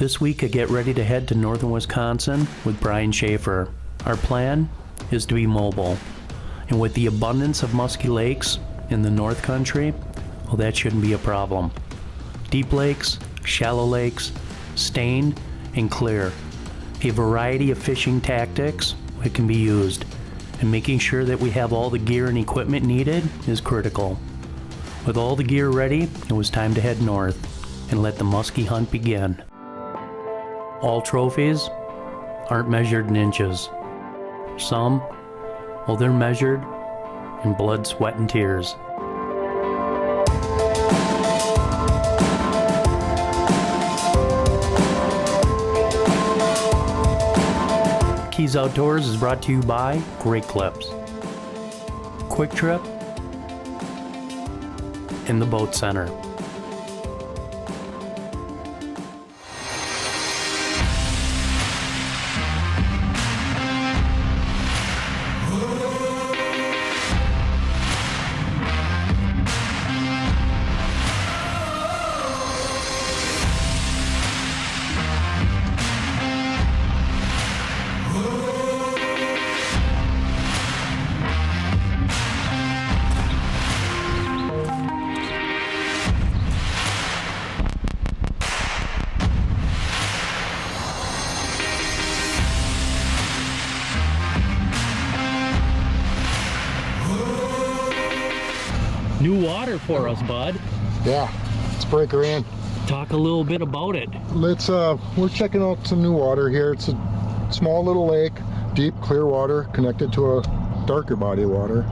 This week I get ready to head to northern Wisconsin with Brian Schaefer. Our plan is to be mobile, and with the abundance of musky lakes in the North Country, well, that shouldn't be a problem. Deep lakes, shallow lakes, stained and clear. A variety of fishing tactics that can be used, and making sure that we have all the gear and equipment needed is critical. With all the gear ready, it was time to head north and let the muskie hunt begin. All trophies aren't measured in inches. Some, well, they're measured in blood, sweat, and tears. Keys Outdoors is brought to you by Great Clips, Kwik Trip, and the Boat Center. New water for us, bud. Yeah, let's break her in. Talk a little bit about it. We're checking out some new water here. It's a small little lake, deep, clear water connected to a darker body of water.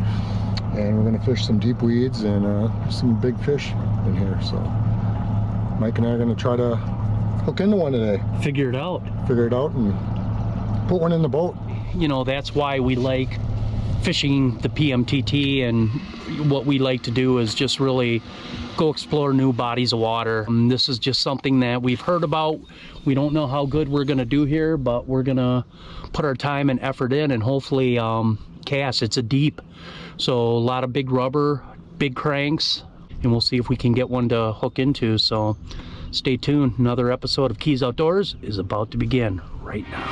And we're gonna fish some deep weeds and some big fish in here. So Mike and I are gonna try to hook into one today. Figure it out and put one in the boat. You know, that's why we like fishing the PMTT, and what we like to do is just really go explore new bodies of water. This is just something that we've heard about. We don't know how good we're gonna do here, but we're gonna put our time and effort in and hopefully cast. It's a deep, so a lot of big rubber, big cranks, and we'll see if we can get one to hook into. So stay tuned. Another episode of Keys Outdoors is about to begin right now.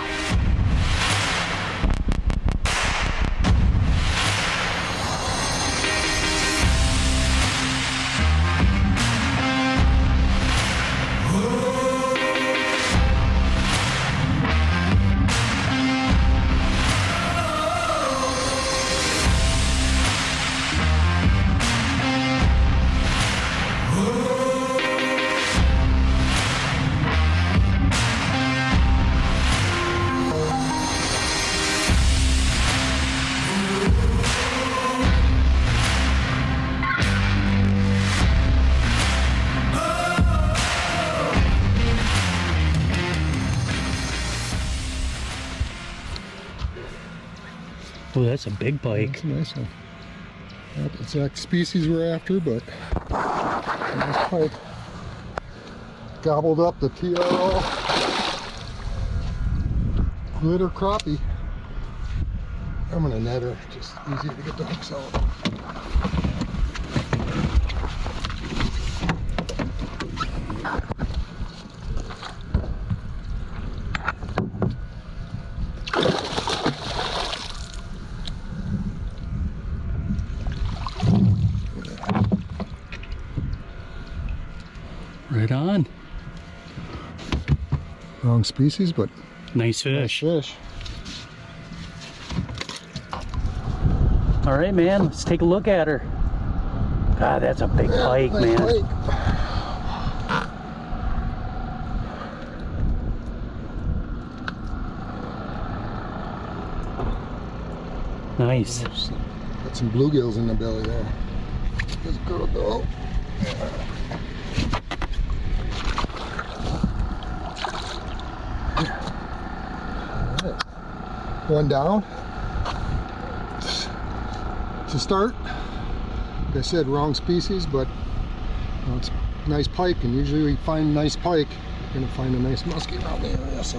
Oh, that's a big pike. That's a nice one. Not the exact species we're after, but nice pike. Gobbled up the TRO glitter crappie. I'm gonna net her, just easy to get the hooks out. Right on. Wrong species, but nice fish. Nice fish. All right, man, let's take a look at her. God, that's a big pike, man. Pike. Nice. Got some bluegills in the belly there. Let's go. One down. To start, like I said, wrong species, but you know, it's a nice pike, and usually we find nice pike, you're gonna find a nice muskie around the area. So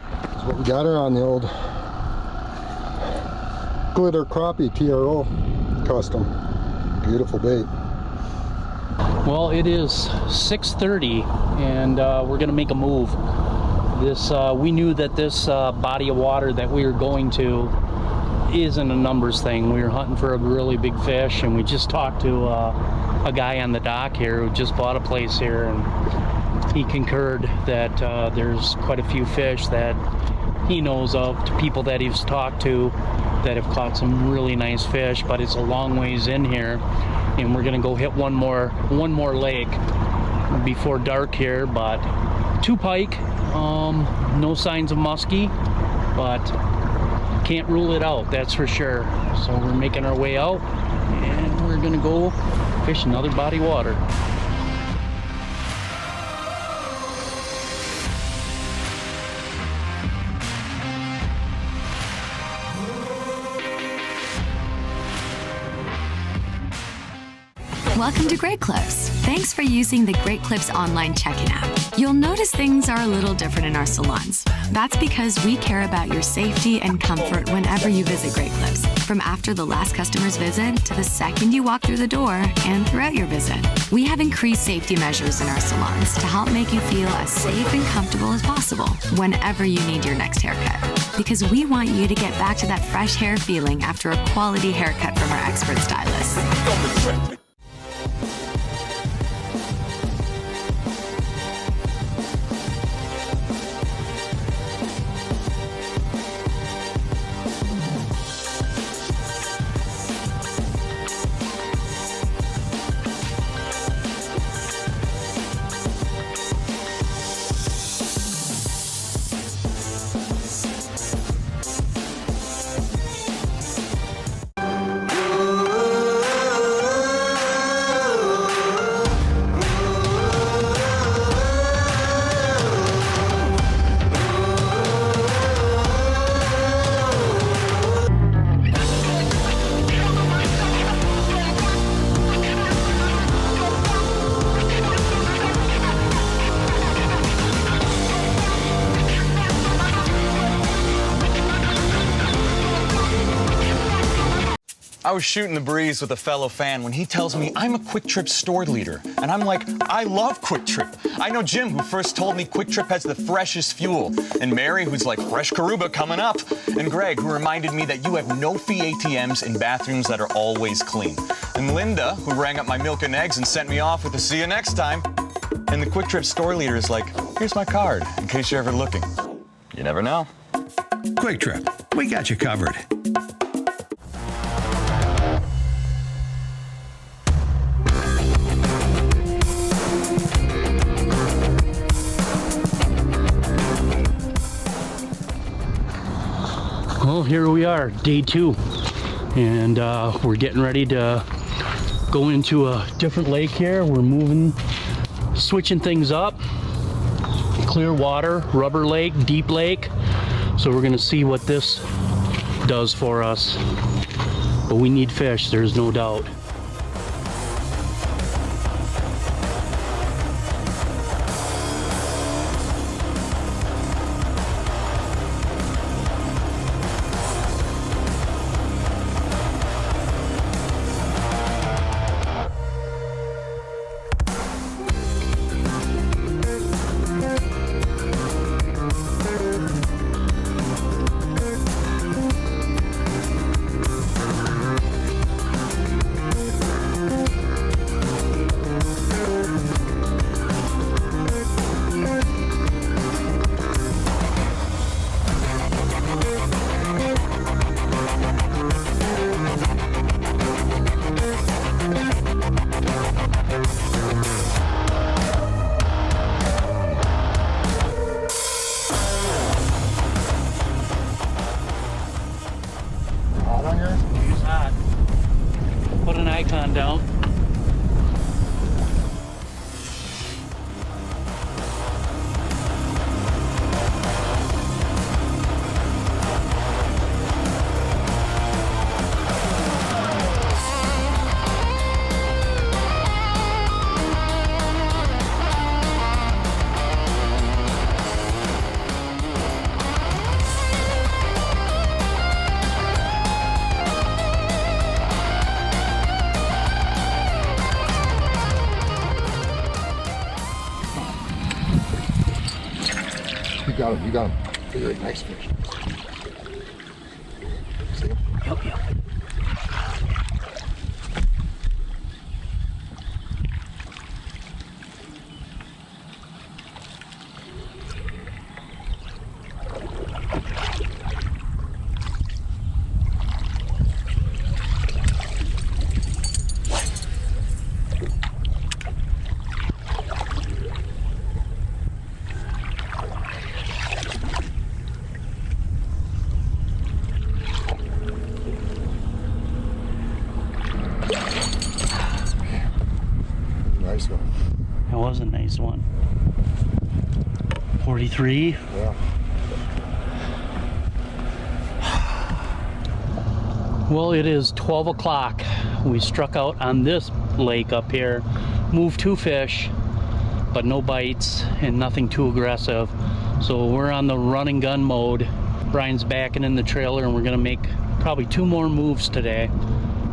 that's what we got her on, the old glitter crappie TRO custom. Beautiful bait. Well, it is 6:30 and we're gonna make a move. We knew that this body of water that we were going to isn't a numbers thing. We were hunting for a really big fish, and we just talked to a guy on the dock here who just bought a place here, and he concurred that there's quite a few fish that he knows of, to people that he's talked to that have caught some really nice fish, but it's a long ways in here, and we're gonna go hit one more lake before dark here. But 2 pike, no signs of muskie, but can't rule it out, that's for sure. So we're making our way out, and we're gonna go fish another body of water. Welcome to Great Clips. Thanks for using the Great Clips online check-in app. You'll notice things are a little different in our salons. That's because we care about your safety and comfort whenever you visit Great Clips, from after the last customer's visit to the second you walk through the door and throughout your visit. We have increased safety measures in our salons to help make you feel as safe and comfortable as possible whenever you need your next haircut. Because we want you to get back to that fresh hair feeling after a quality haircut from our expert stylists. I was shooting the breeze with a fellow fan when he tells me I'm a Kwik Trip store leader. And I'm like, I love Kwik Trip. I know Jim, who first told me Kwik Trip has the freshest fuel. And Mary, who's like, fresh Karuba coming up. And Greg, who reminded me that you have no-fee ATMs in bathrooms that are always clean. And Linda, who rang up my milk and eggs and sent me off with a see you next time. And the Kwik Trip store leader is like, here's my card, in case you're ever looking. You never know. Kwik Trip, we got you covered. Well, here we are, day 2, and we're getting ready to go into a different lake here. We're switching things up. Clear water, rubber lake, deep lake. So we're gonna see what this does for us. But we need fish, there's no doubt. You got him, you got him. Very nice fish. See him? Yep, yep. Nice one. That was a nice one. 43. Yeah. Well, it is 12 o'clock. We struck out on this lake up here, moved 2 fish, but no bites and nothing too aggressive. So we're on the run and gun mode. Brian's backing in the trailer and we're gonna make probably 2 more moves today.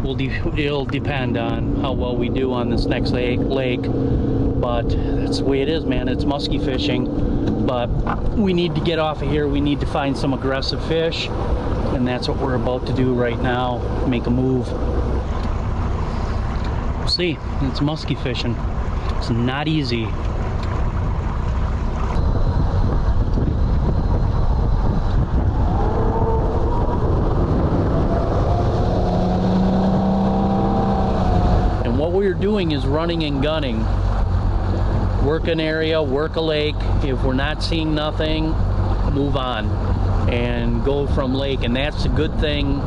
It'll depend on how well we do on this next lake, but that's the way it is, man. It's musky fishing, but we need to get off of here. We need to find some aggressive fish, and that's what we're about to do right now. Make a move. We'll see. It's musky fishing. It's not easy. What we're doing is running and gunning. Work an area, work a lake. If we're not seeing nothing, move on and go from lake. And that's a good thing,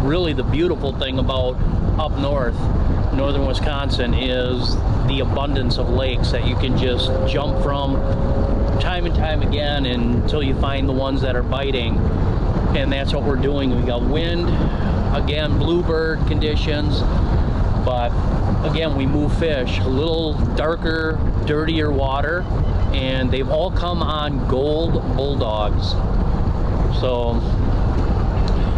really the beautiful thing about up north, northern Wisconsin, is the abundance of lakes that you can just jump from time and time again until you find the ones that are biting. And that's what we're doing. We got wind, again, bluebird conditions, but again, we move fish, a little darker, dirtier water, and they've all come on gold bulldogs. So,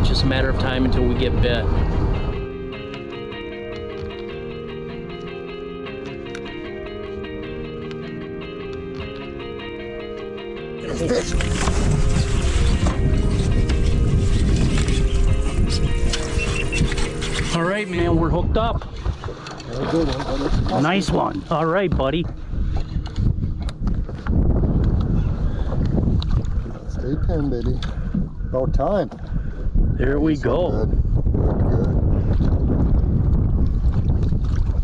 it's just a matter of time until we get bit. All right, man, we're hooked up. Good one, buddy. Nice one. All right, buddy. Stay pinned, baby. About time. There we go. Good. Good.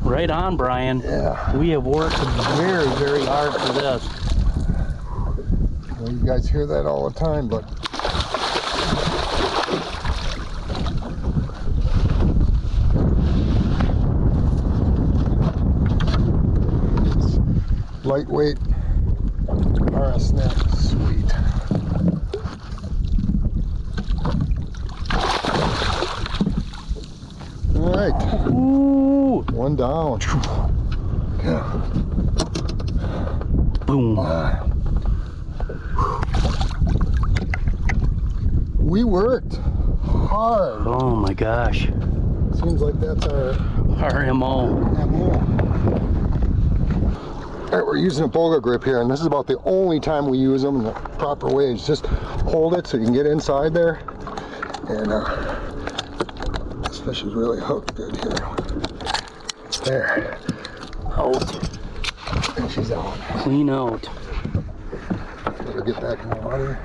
Right on, Brian. Yeah. We have worked very, very hard for this. Well, you guys hear that all the time, but lightweight RS net, sweet. All right. Ooh. One down. Yeah. Boom. We worked hard. Oh my gosh. Seems like that's our MO. MO. All right, we're using a boga grip here, and this is about the only time we use them in the proper way. Is just hold it so you can get inside there. And this fish is really hooked good here. There. Out. And she's out. Clean out. Let her get back in the water.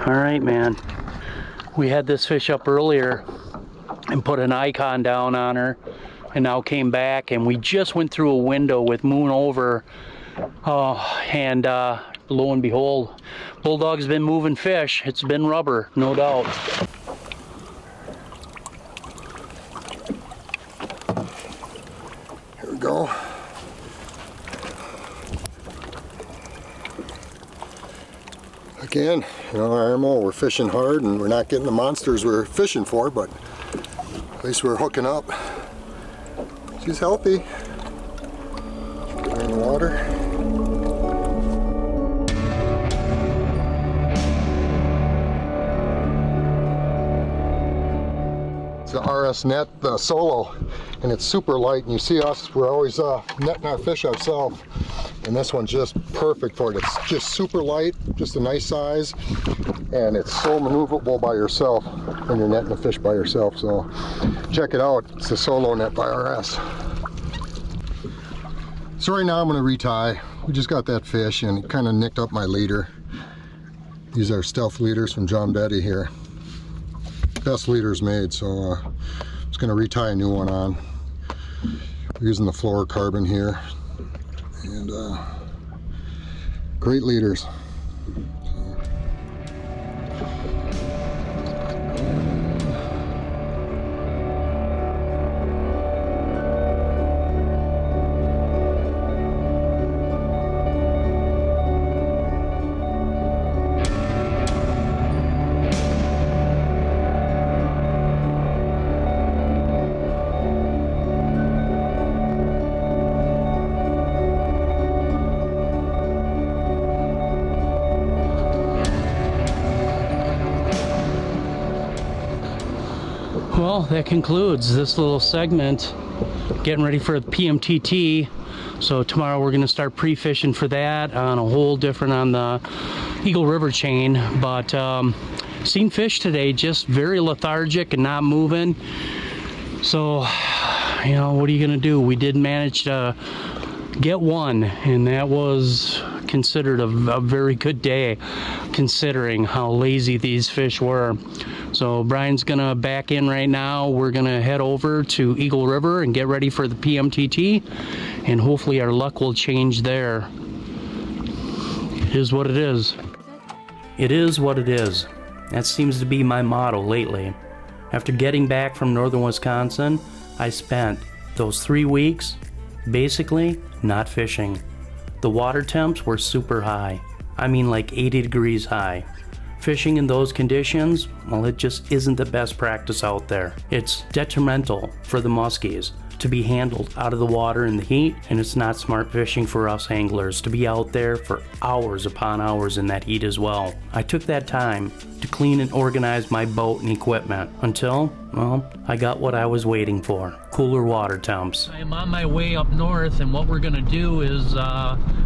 All right, man. We had this fish up earlier and put an icon down on her, and now came back, and we just went through a window with moon over, and lo and behold, Bulldog's been moving fish. It's been rubber, no doubt. Here we go. Again, you know, our MO, we're fishing hard and we're not getting the monsters we're fishing for, but at least we're hooking up. She's healthy. Get her in the water. It's the RS net, the solo, and it's super light. And you see us, we're always netting our fish ourselves. And this one's just perfect for it. It's just super light, just a nice size, and it's so maneuverable by yourself when you're netting a fish by yourself. So check it out. It's the Solo Net by RS. So right now I'm going to retie. We just got that fish and it kind of nicked up my leader. These are stealth leaders from John Betty here. Best leaders made, so I'm just going to retie a new one on. We're using the fluorocarbon here. And great leaders. Well, that concludes this little segment, getting ready for the PMTT. So tomorrow we're going to start pre-fishing for that on a whole different on the Eagle River chain. But seen fish today, just very lethargic and not moving. So, you know, what are you going to do? We did manage to get one, and that was considered a very good day considering how lazy these fish were. So Brian's gonna back in right now. We're gonna head over to Eagle River and get ready for the PMTT, and hopefully our luck will change there. It is what it is. It is what it is. That seems to be my motto lately. After getting back from northern Wisconsin, I spent those 3 weeks basically not fishing. The water temps were super high. I mean like 80 degrees high. Fishing in those conditions, well, it just isn't the best practice out there. It's detrimental for the muskies to be handled out of the water in the heat, and it's not smart fishing for us anglers to be out there for hours upon hours in that heat as well. I took that time to clean and organize my boat and equipment until, well, I got what I was waiting for: cooler water temps. I am on my way up north, and what we're gonna do is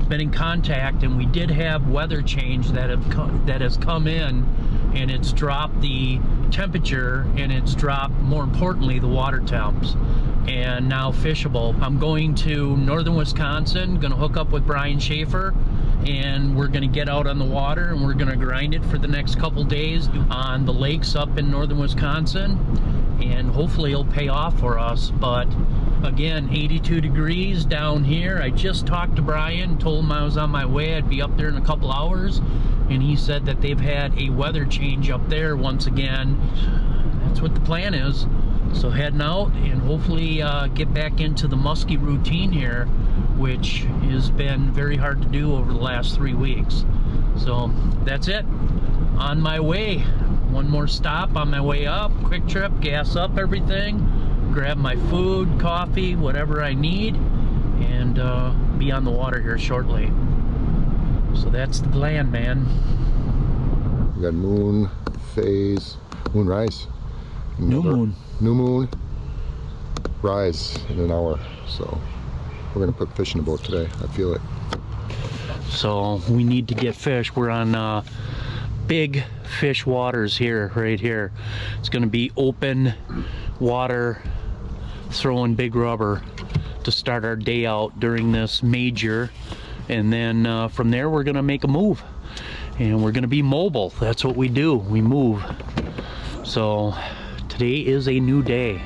been in contact, and we did have weather change that has come in, and it's dropped the temperature, and it's dropped, more importantly, the water temps, and now fishable. I'm going to northern Wisconsin, gonna hook up with Brian Schaefer, and we're gonna get out on the water, and we're gonna grind it for the next couple days on the lakes up in northern Wisconsin, and hopefully it'll pay off for us. But again, 82 degrees down here. I just talked to Brian, told him I was on my way, I'd be up there in a couple hours, and he said that they've had a weather change up there once again. That's what the plan is. So heading out and hopefully get back into the musky routine here, which has been very hard to do over the last 3 weeks. So that's it. On my way. One more stop on my way up. Kwik Trip, gas up everything, grab my food, coffee, whatever I need, and be on the water here shortly. So that's the plan, man. We got moon phase, moonrise. New moon. New moon rise in an hour. So we're gonna put fish in the boat today. I feel it. So we need to get fish. We're on big fish waters here, right here. It's gonna be open water, throwing big rubber to start our day out during this major, and then from there we're gonna make a move, and we're gonna be mobile. That's what we do, we move. So today is a new day.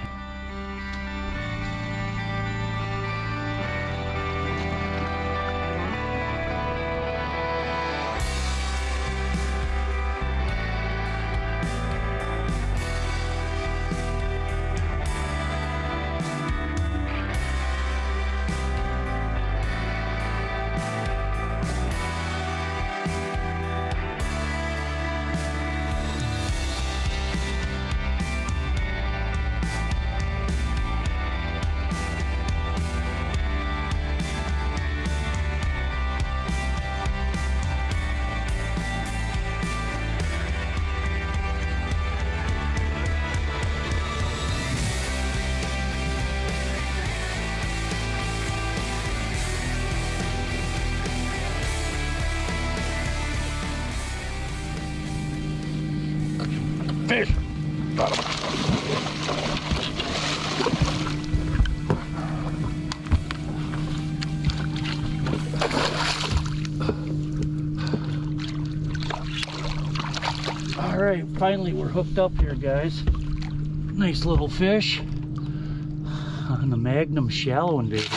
Fish! All right, finally we're hooked up here, guys. Nice little fish on the Magnum Shallow Invader.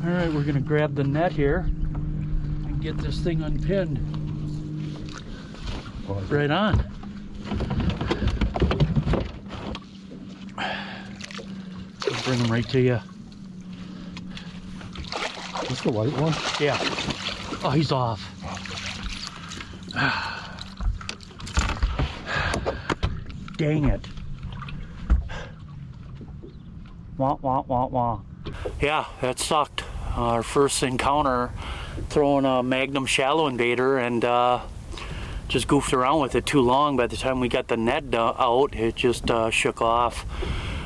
All right, we're gonna grab the net here and get this thing unpinned. Right on. I'll bring them right to you. Is this the white one? Yeah. Oh, he's off. Dang it. Wah, wah, wah, wah. Yeah, that sucked. Our first encounter throwing a Magnum Shallow Invader, and just goofed around with it too long. By the time we got the net out, it just shook off.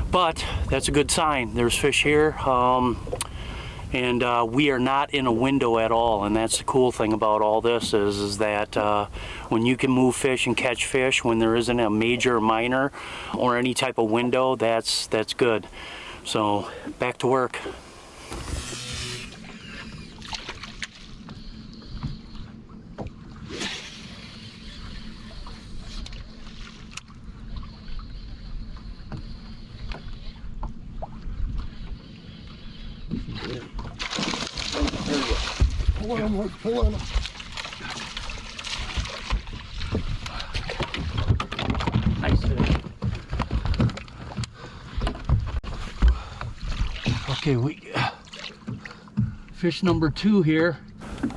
But that's a good sign. There's fish here. And we are not in a window at all, and that's the cool thing about all this is that when you can move fish and catch fish when there isn't a major or minor or any type of window, that's good. So back to work. Pull on him, pull on him. Nice fish. Okay, fish number 2 here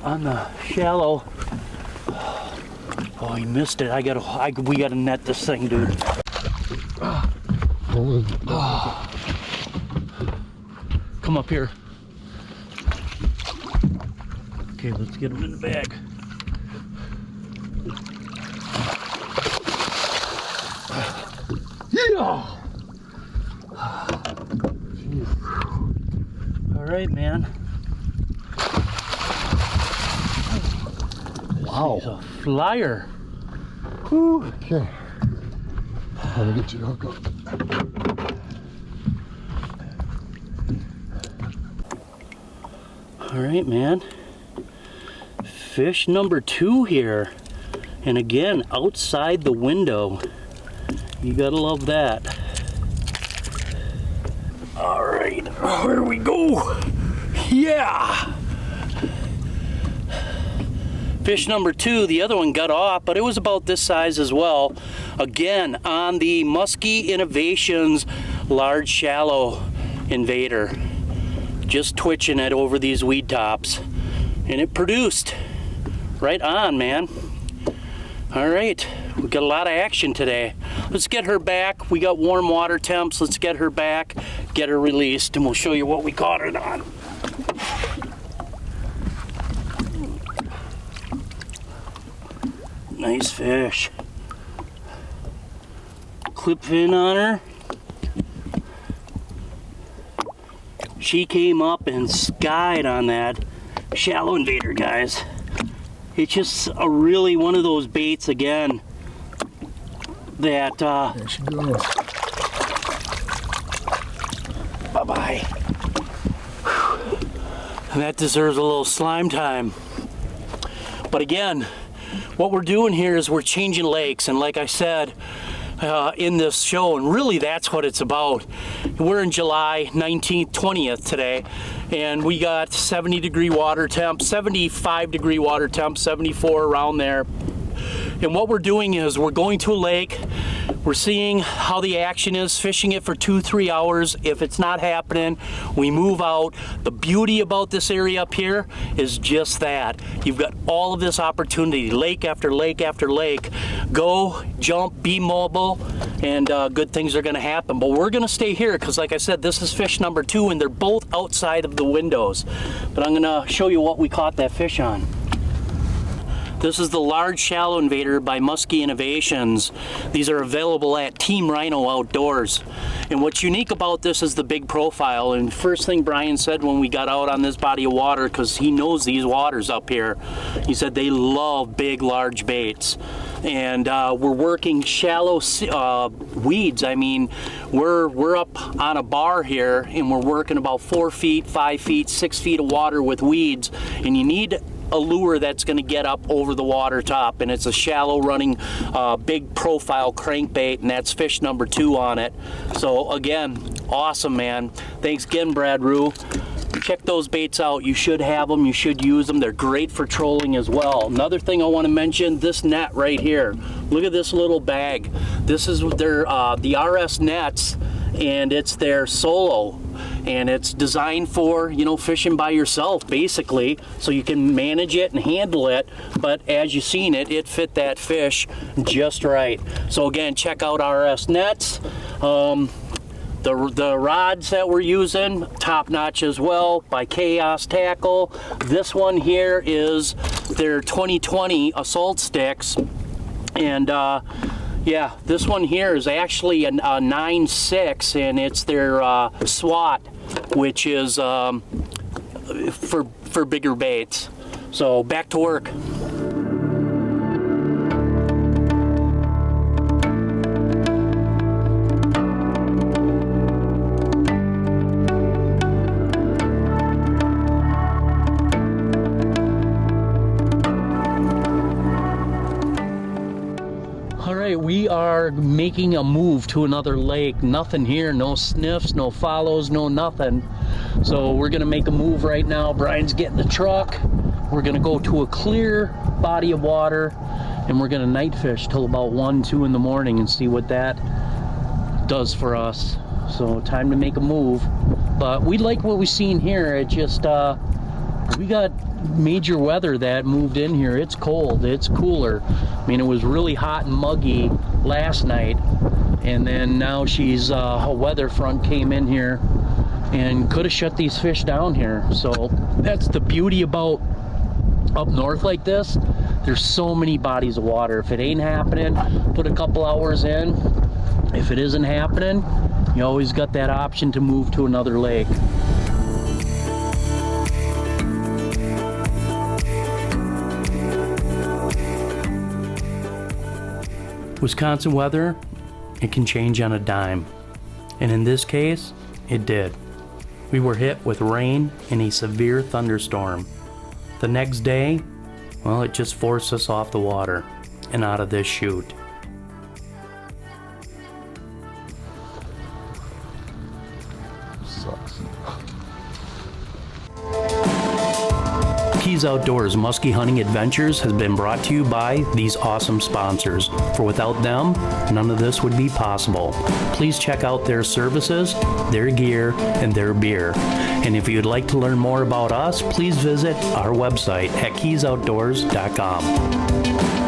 on the shallow. Oh, he missed it. We gotta net this thing, dude. Come up here. Okay, let's get him in the bag. Yeah! All right, man. Wow. He's a flyer. Whew. Okay. Let me get you to hook up. All right, man. Fish number 2 here. And again, outside the window. You gotta love that. All right, here we go. Yeah! Fish number 2, the other one got off, but it was about this size as well. Again, on the Musky Innovations large shallow invader. Just twitching it over these weed tops. And it produced. Right on, man. All right, we got a lot of action today. Let's get her back. We got warm water temps. Let's get her back, get her released, and we'll show you what we caught it on. Nice fish. Clip fin on her. She came up and skied on that shallow invader, guys. It's just a really one of those baits again that There she goes. bye-bye. That deserves a little slime time. But again, what we're doing here is we're changing lakes, and like I said in this show, and really that's what it's about. We're in July 19th, 20th today, and we got 70-degree water temp, 75-degree water temp, 74 around there. And what we're doing is we're going to a lake, we're seeing how the action is, fishing it for 2-3 hours. If it's not happening, we move out. The beauty about this area up here is just that. You've got all of this opportunity, lake after lake after lake. Go, jump, be mobile, and good things are gonna happen. But we're gonna stay here because, like I said, this is fish number 2, and they're both outside of the windows. But I'm gonna show you what we caught that fish on. This is the large shallow invader by Musky Innovations. These are available at Team Rhino Outdoors. And what's unique about this is the big profile. And first thing Brian said when we got out on this body of water, because he knows these waters up here, he said they love big, large baits. and we're working shallow weeds. I mean, we're up on a bar here, and we're working about 4 feet, 5 feet, 6 feet of water with weeds, and you need a lure that's going to get up over the water top, and it's a shallow running big profile crankbait, and that's fish number 2 on it. So again, awesome, man. Thanks again, Brad Rue. Check those baits out. You should have them. You should use them. They're great for trolling as well. Another thing I want to mention, this net right here. Look at this little bag. This is their the RS nets, and it's their solo. And it's designed for, you know, fishing by yourself, basically, so you can manage it and handle it. But as you've seen it, it fit that fish just right. So again, check out RS nets. The rods that we're using, top notch as well, by Chaos Tackle. This one here is their 2020 assault sticks, and yeah, this one here is actually a 9.6, and it's their SWAT, which is for bigger baits. So back to work. We are making a move to another lake. Nothing here, no sniffs, no follows, no nothing. So we're gonna make a move right now. Brian's getting the truck. We're gonna go to a clear body of water, and we're gonna night fish till about 1, 2 in the morning and see what that does for us. So time to make a move. But we like what we've seen here. It just, we got major weather that moved in here. It's cold, it's cooler. I mean, it was really hot and muggy last night, and then now a weather front came in here and could have shut these fish down here. So that's the beauty about up north like this. There's so many bodies of water. If it ain't happening, put a couple hours in. If it isn't happening, you always got that option to move to another lake. Wisconsin weather, it can change on a dime. And in this case, it did. We were hit with rain and a severe thunderstorm. The next day, well, it just forced us off the water and out of this chute. Sucks. Keys Outdoors Musky Hunting Adventures has been brought to you by these awesome sponsors. For without them, none of this would be possible. Please check out their services, their gear, and their beer. And if you'd like to learn more about us, please visit our website at keysoutdoors.com.